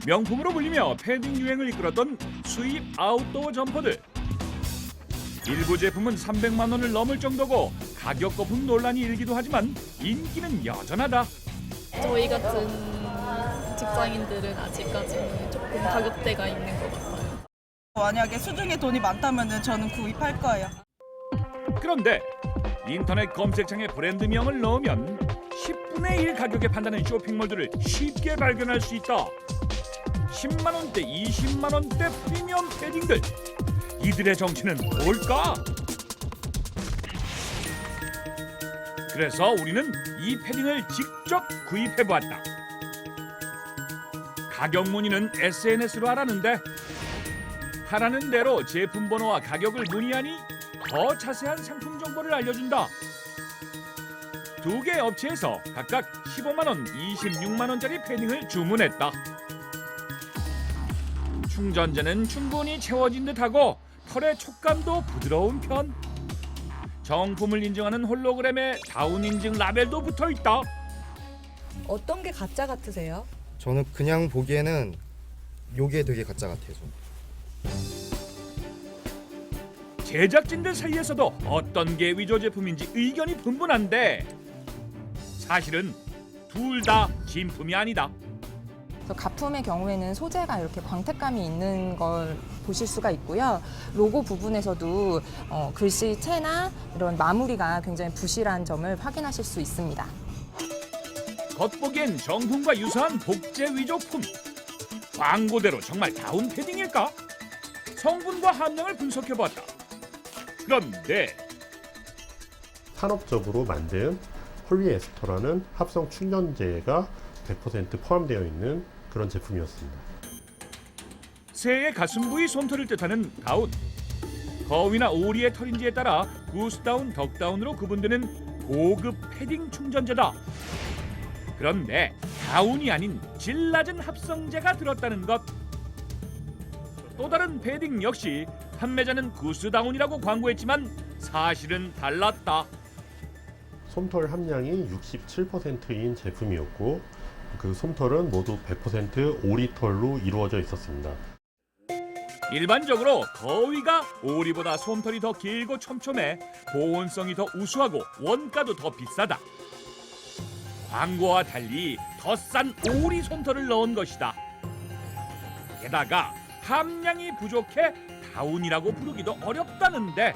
명품으로 불리며 패딩 유행을 이끌었던 수입 아웃도어 점퍼들. 일부 제품은 300만 원을 넘을 정도고 가격 거품 논란이 일기도 하지만 인기는 여전하다. 저희 같은 직장인들은 아직까지는 조금 가격대가 있는 것 같아요. 만약에 수중에 돈이 많다면 저는 구입할 거예요. 그런데 인터넷 검색창에 브랜드명을 넣으면 10분의 1 가격에 판다는 쇼핑몰들을 쉽게 발견할 수 있다. 10만 원대, 20만 원대 프리미엄 패딩들. 이들의 정체는 뭘까? 그래서 우리는 이 패딩을 직접 구입해보았다. 가격 문의는 SNS로 하라는데 하라는 대로 제품 번호와 가격을 문의하니 더 자세한 상품 정보를 알려준다. 두 개 업체에서 각각 15만 원, 26만 원짜리 패딩을 주문했다. 충전재는 충분히 채워진 듯하고 털의 촉감도 부드러운 편. 정품을 인증하는 홀로그램에 다운 인증 라벨도 붙어있다. 어떤 게 가짜 같으세요? 저는 그냥 보기에는 요게 되게 가짜 같아요. 제작진들 사이에서도 어떤 게 위조 제품인지 의견이 분분한데 사실은 둘 다 진품이 아니다. 가품의 경우에는 소재가 이렇게 광택감이 있는 걸 보실 수가 있고요. 로고 부분에서도 글씨체나 이런 마무리가 굉장히 부실한 점을 확인하실 수 있습니다. 겉보기엔 정품과 유사한 복제 위조품. 광고대로 정말 다운 패딩일까? 성분과 함량을 분석해봤다. 그런데 산업적으로 만든 폴리에스터라는 합성 충전재가 100% 포함되어 있는 그런 제품이었습니다. 새의 가슴 부위 솜털을 뜻하는 다운. 거위나 오리의 털인지에 따라 구스다운, 덕다운으로 구분되는 고급 패딩 충전재다. 그런데 다운이 아닌 질 낮은 합성재가 들었다는 것. 또 다른 패딩 역시 판매자는 구스다운이라고 광고했지만 사실은 달랐다. 솜털 함량이 67%인 제품이었고 그 솜털은 모두 100% 오리털로 이루어져 있었습니다. 일반적으로 거위가 오리보다 솜털이 더 길고 촘촘해 보온성이 더 우수하고 원가도 더 비싸다. 광고와 달리 더 싼 오리 솜털을 넣은 것이다. 게다가 함량이 부족해 다운이라고 부르기도 어렵다는데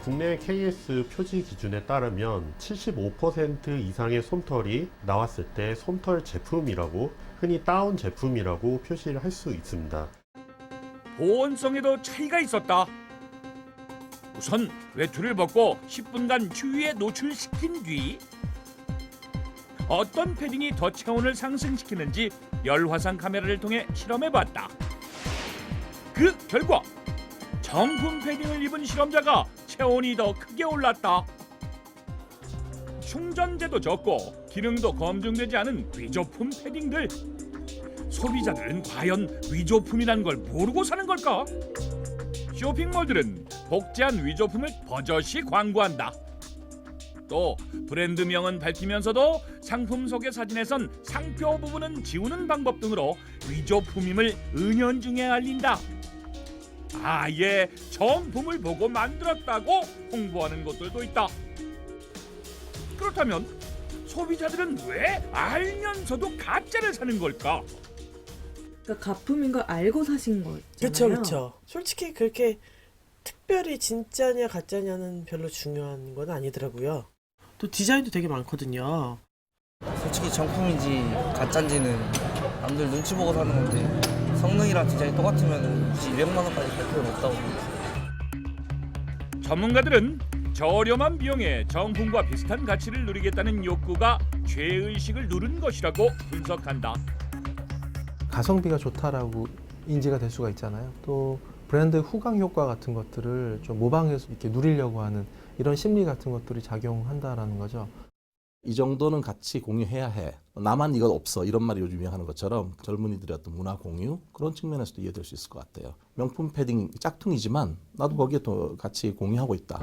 국내 KS 표지 기준에 따르면 75% 이상의 솜털이 나왔을 때 솜털 제품이라고, 흔히 다운 제품이라고 표시를 할 수 있습니다. 보온성에도 차이가 있었다. 우선 외투를 벗고 10분간 추위에 노출시킨 뒤 어떤 패딩이 더 체온을 상승시키는지 열화상 카메라를 통해 실험해봤다. 그 결과 정품 패딩을 입은 실험자가 체온이 더 크게 올랐다. 충전재도 적고 기능도 검증되지 않은 위조품 패딩들. 소비자들은 과연 위조품이란 걸 모르고 사는 걸까? 쇼핑몰들은 복제한 위조품을 버젓이 광고한다. 또 브랜드명은 밝히면서도 상품 소개 사진에선 상표 부분은 지우는 방법 등으로 위조품임을 은연중에 알린다. 아예 정품을 보고 만들었다고 홍보하는 곳들도 있다. 그렇다면 소비자들은 왜 알면서도 가짜를 사는 걸까? 그러니까 가품인 걸 알고 사신 거잖아요. 그렇죠, 그렇죠. 솔직히 그렇게 특별히 진짜냐 가짜냐는 별로 중요한 건 아니더라고요. 또 디자인도 되게 많거든요. 솔직히 정품인지 가짜인지는 남들 눈치 보고 사는 건데 성능이랑 디자인이 똑같으면 굳이 200만 원까지 갈 필요는 없다고 봅니다. 전문가들은 저렴한 비용에 정품과 비슷한 가치를 누리겠다는 욕구가 죄의식을 누른 것이라고 분석한다. 가성비가 좋다라고 인지가 될 수가 있잖아요. 또 브랜드 후광 효과 같은 것들을 좀 모방해서 이렇게 누리려고 하는 이런 심리 같은 것들이 작용한다라는 거죠. 이 정도는 같이 공유해야 해. 나만 이건 없어. 이런 말이 요즘 유행하는 것처럼 젊은이들의 어떤 문화 공유 그런 측면에서도 이해될 수 있을 것 같아요. 명품 패딩 짝퉁이지만 나도 거기에 또 같이 공유하고 있다.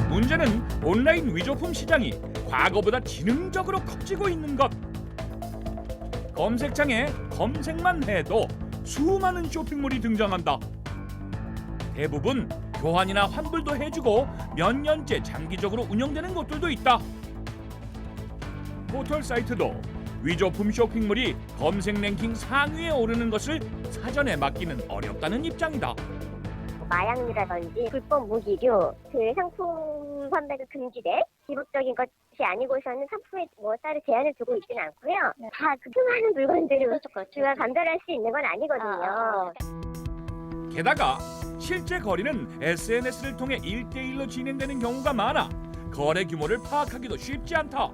문제는 온라인 위조품 시장이 과거보다 지능적으로 커지고 있는 것. 검색창에 검색만 해도 수많은 쇼핑몰이 등장한다. 대부분 교환이나 환불도 해주고 몇 년째 장기적으로 운영되는 곳들도 있다. 포털 사이트도 위조품 쇼핑몰이 검색 랭킹 상위에 오르는 것을 사전에 막기는 어렵다는 입장이다. 마약류라든지 불법 무기류, 그 상품 판매가 금지돼 기복적인 것이 아니고서는 상품에 따로 제한을 두고 있지는 않고요. 다 그 수많은 물건들을 우리가 감별할 수 있는 건 아니거든요. 게다가 실제 거래는 SNS를 통해 1대1로 진행되는 경우가 많아 거래 규모를 파악하기도 쉽지 않다.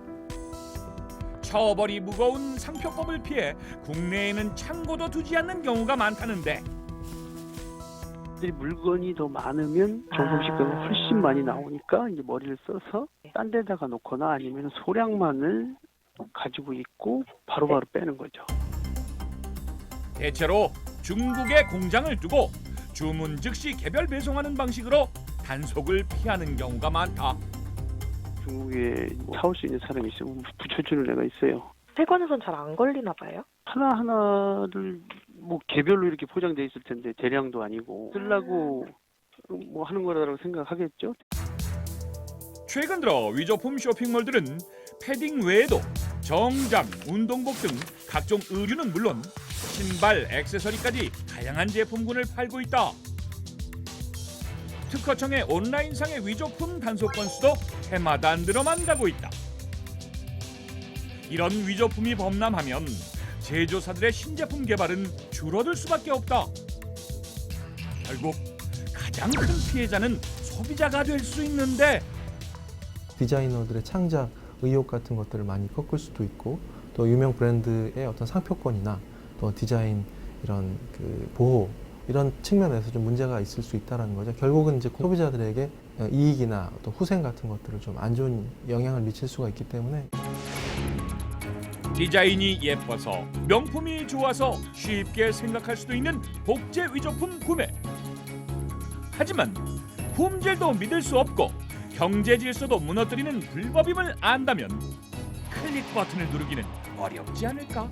처벌이 무거운 상표법을 피해 국내에는 창고도 두지 않는 경우가 많다는데 물건이 더 많으면 정품시가가 훨씬 많이 나오니까 이제 머리를 써서 딴 데다가 놓거나 아니면 소량만을 가지고 있고 바로바로 빼는 거죠. 대체로 중국에 공장을 두고 주문 즉시 개별 배송하는 방식으로 단속을 피하는 경우가 많다. 중국에 사올 수 있는 사람이 있으면 붙여주는 애가 있어요. 세관에선 잘 안 걸리나 봐요? 하나하나를 개별로 이렇게 포장돼 있을 텐데 대량도 아니고 쓰려고 하는 거라고 생각하겠죠. 최근 들어 위조품 쇼핑몰들은 패딩 외에도 정장, 운동복 등 각종 의류는 물론 신발, 액세서리까지 다양한 제품군을 팔고 있다. 특허청의 온라인상의 위조품 단속 건수도 해마다 늘어만 가고 있다. 이런 위조품이 범람하면 제조사들의 신제품 개발은 줄어들 수밖에 없다. 결국 가장 큰 피해자는 소비자가 될 수 있는데 디자이너들의 창작 의욕 같은 것들을 많이 꺾을 수도 있고 또 유명 브랜드의 어떤 상표권이나 또 디자인 이런 그 보호 이런 측면에서 좀 문제가 있을 수 있다는 거죠. 결국은 이제 소비자들에게 이익이나 또 후생 같은 것들을 좀 안 좋은 영향을 미칠 수가 있기 때문에 디자인이 예뻐서 명품이 좋아서 쉽게 생각할 수도 있는 복제 위조품 구매. 하지만 품질도 믿을 수 없고 경제 질서도 무너뜨리는 불법임을 안다면 클릭 버튼을 누르기는 어렵지 않을까?